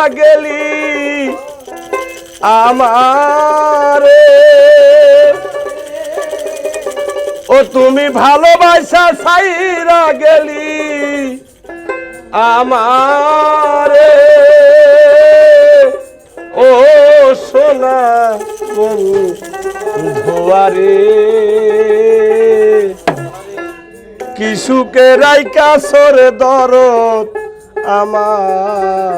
সাইরা গেলি আমারে ও তুমি ভালোবাসা সাইরা গেলি আমারে ও সোনা বন্ধুয়ারে কি সুখে রাইকা সরে দরদ আমারে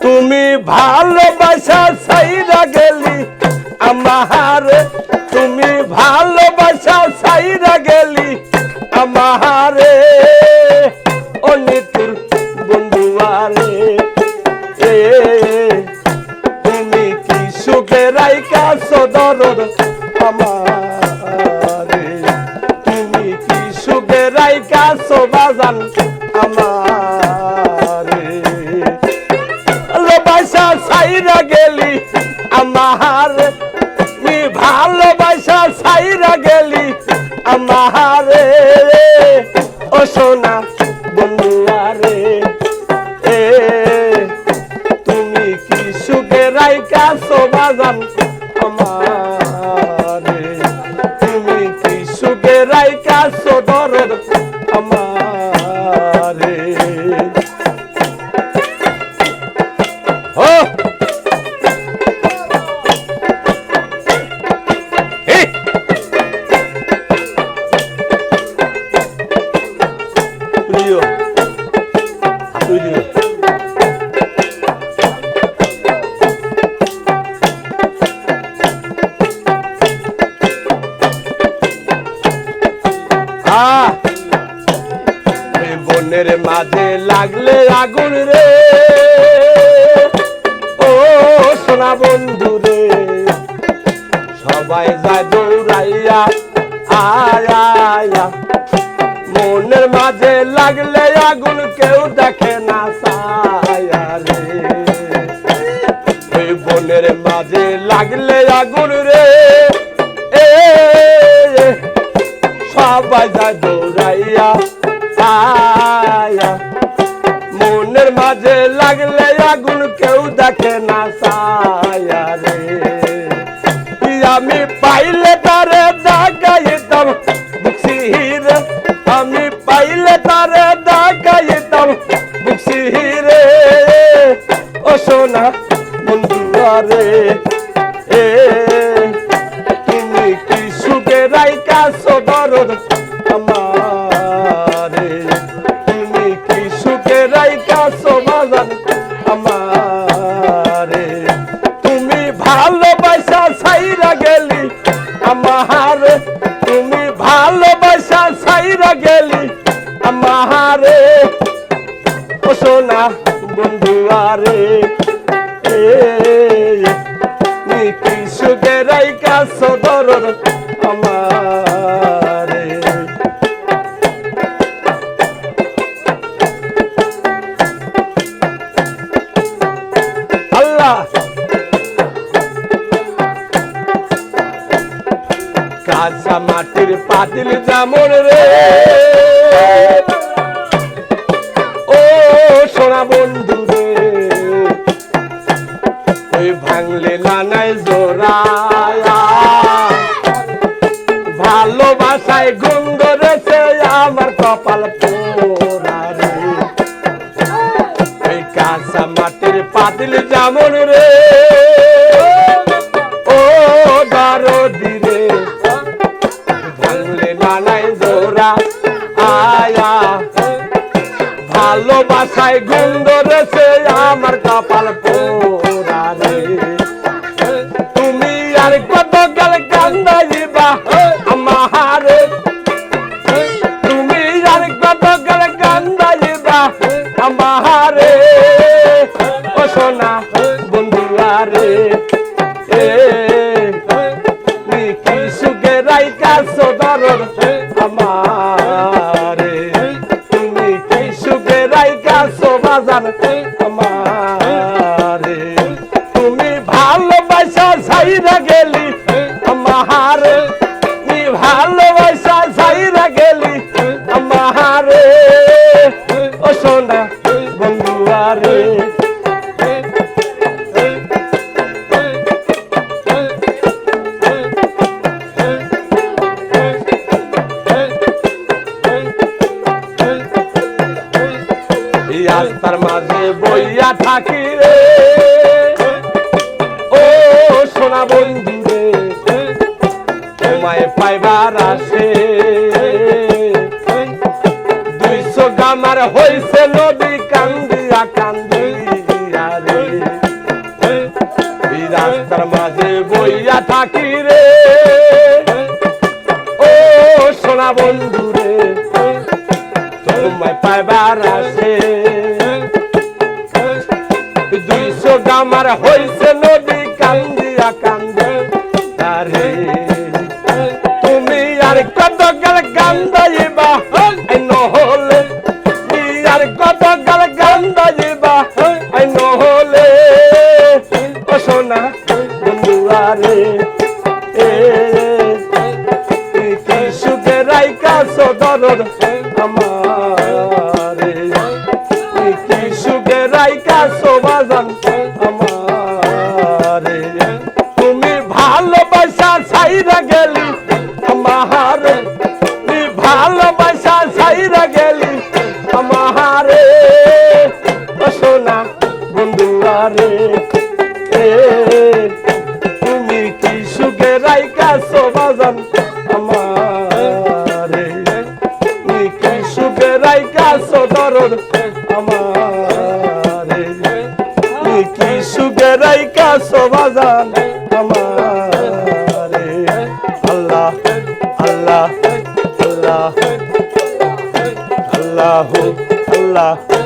তুমি ভালোবাসা সাইরা গেলি আমারে তুমি ভালোবাসা সাইরা গেলি আমারে ও নিতুর বন্ধুয়ারে তুমি কি সুখে রাইকা সদরদ আমারে তুমি কি সুখে রাইকা সবাজান আমারে ভালোবাসা সাইরা গেলি আমারে তুমি ভালোবাসা সাইরা গেলি আমারে ও সোনা বন্ধুয়ারে তুমি কি সুখে রাইকা সবাজান আমারে তুমি কি সুখে রাইকা সদরদ আমারে ও বনের মাঝে লাগলে আগুন রে ও সোনা বন্ধু রে সবাই যায় দৌড়াইয়া আয়া মনের মাঝে লাগলে আগুন কেউ দেখে না ছায়া রে ওই বনের মাঝে লাগলে আগুন রে সবাই যায় দৌড়াইয়া আয়া মনের মাঝে লাগলে আগুন কেউ দেখে না ছায়া রে আমি পাইলে তারে দাগাইতাম বুকসির আমি পাইলে তারে দাগাইতাম বুকসির ও সোনা বন্ধুয়ারে তুমি কি সুখে রাইকা সদরদ আমারে তুমি কি সুখে রাইকা সবাজান আমারে তুমি ভালোবাসা সাইরা গেলি আমারে তুমি ভালোবাসা সাইরা গেলি আমারে ও সোনা বন্ধুয়ারে তুমি কি সুখে রাইকা সদরদ আমারে আল্লাহ কাঁচা মাটির পাতিল যেমন রে ও সোনা বন্ধু রে ওই ভাঙলে নানায় জোড়ায়া ভালোবাসায় গন্ধ রেছে আমার কপাল পোড়া রে ওই কাঁচা মাটির পাতিল যেমন রে ও দারদি রে ভাঙলে নানায় জোড়া আয়া ভালোবাসায় গন্ধ রেছে আমার কপাল পোড়া রে তুমি আর কত গেল কান্দাইবা আমারে তুমি আর কত গেল কান্দাইবা আমারে ও সোনা বন্ধুয়ারে তুমি কি সুখে রাইকা সদরদ আমারে তুমি কি সুখে রাইকা সবাজান আমারে তুমি ভালোবাসা সাইরা গেলি আমারে তুমি ভালোবাসা সাইরা গেলি আমারে ও সোনা বন্ধু রাস্তার মাঝে বইয়া থাকি রে ও সোনা বন্ধু রে তোমায় পাইবার আসে 200 গামার হইছে নদী কান্দিয়া কান্দিয়া রে এই রাস্তার মাঝে বইয়া থাকি রে ও সোনা বন্ধু রে তোমায় পাইবার আসে 200 গামার হইছে নদী কান্দিয়া কান্দিয়া রে তুমি আর কত গাল কান্দাইবা নহলে তুমি আর কত গাল কান্দাইবা নহলে ও সোনা বন্ধুরা রে কি সুখে রাইকা সদর আমারে কি সুখে রাইকা সোবাজান আমারে তুমি ভালোবাসা ছাইরা গেলি আমারে তুমি ভালোবাসা ছাইরা গেলি আমারে ও সোনা বন্ধুরা রে তুমি কি সুখে রাইকা সোবাজান আমারে তুমি কি সুখে রাইকা সদর আমারে তুমি কি সুখে রাইকা সোবাজান আমারে আল্লাহ আল্লাহ আল্লাহ আল্লাহ আল্লাহ